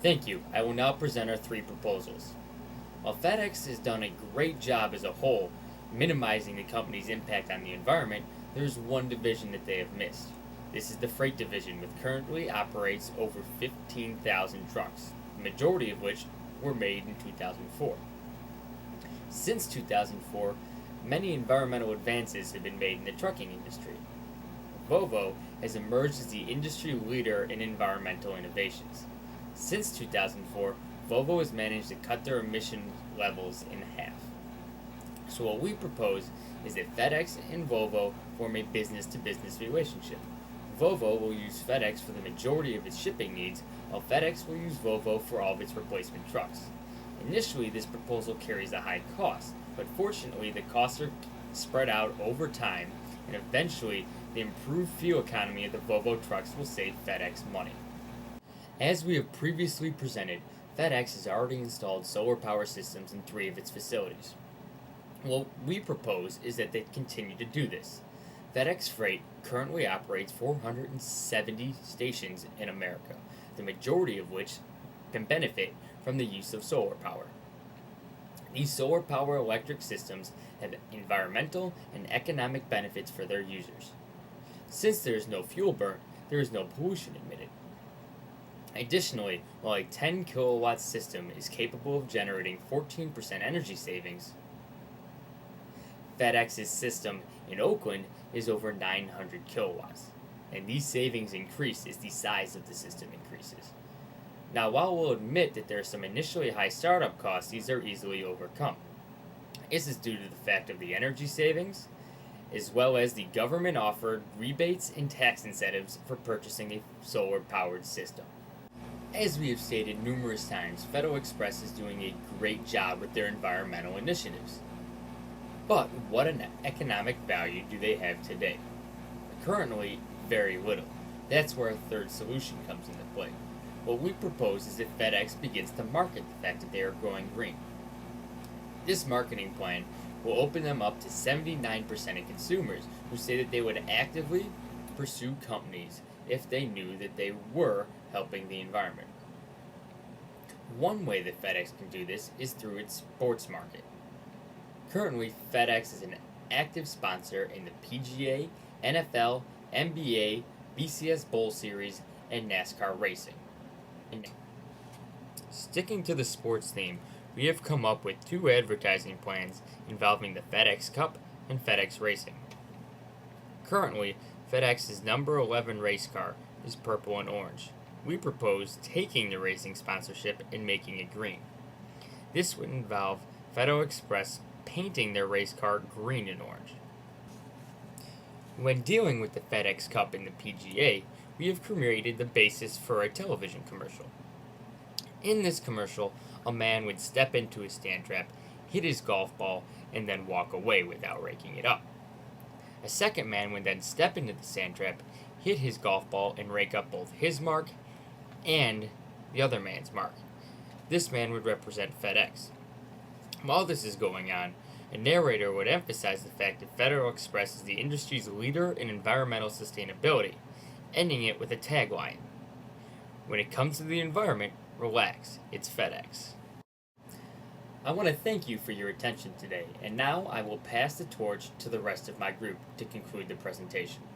Thank you. I will now present our three proposals. While FedEx has done a great job as a whole, minimizing the company's impact on the environment, there is one division that they have missed. This is the freight division, which currently operates over 15,000 trucks, the majority of which were made in 2004. Since 2004, many environmental advances have been made in the trucking industry. Volvo has emerged as the industry leader in environmental innovations. Since 2004, Volvo has managed to cut their emission levels in half. So what we propose is that FedEx and Volvo form a business-to-business relationship. Volvo will use FedEx for the majority of its shipping needs, while FedEx will use Volvo for all of its replacement trucks. Initially, this proposal carries a high cost, but fortunately the costs are spread out over time, and eventually the improved fuel economy of the Volvo trucks will save FedEx money. As we have previously presented, FedEx has already installed solar power systems in 3 of its facilities. What we propose is that they continue to do this. FedEx Freight currently operates 470 stations in America, the majority of which can benefit from the use of solar power. These solar power electric systems have environmental and economic benefits for their users. Since there is no fuel burnt, there is no pollution emitted. Additionally, while a 10 kilowatt system is capable of generating 14% energy savings, FedEx's system in Oakland is over 900 kilowatts, and these savings increase as the size of the system increases. Now, while we'll admit that there are some initially high startup costs, these are easily overcome. This is due to the fact of the energy savings, as well as the government offered rebates and tax incentives for purchasing a solar powered system. As we have stated numerous times, Federal Express is doing a great job with their environmental initiatives. But what an economic value do they have today? Currently, very little. That's where a third solution comes into play. What we propose is that FedEx begins to market the fact that they are going green. This marketing plan will open them up to 79% of consumers who say that they would actively pursue companies if they knew that they were helping the environment. One way that FedEx can do this is through its sports market. Currently, FedEx is an active sponsor in the PGA, NFL, NBA, BCS Bowl Series, and NASCAR racing. Sticking to the sports theme, we have come up with 2 advertising plans involving the FedEx Cup and FedEx Racing. Currently, FedEx's number 11 race car is purple and orange. We propose taking the racing sponsorship and making it green. This would involve Federal Express painting their race car green and orange. When dealing with the FedEx Cup and the PGA, we have created the basis for a television commercial. In this commercial, a man would step into his stand trap, hit his golf ball, and then walk away without raking it up. A second man would then step into the sand trap, hit his golf ball, and rake up both his mark and the other man's mark. This man would represent FedEx. While this is going on, a narrator would emphasize the fact that Federal Express is the industry's leader in environmental sustainability, ending it with a tagline: "When it comes to the environment, relax, it's FedEx." I want to thank you for your attention today, and now I will pass the torch to the rest of my group to conclude the presentation.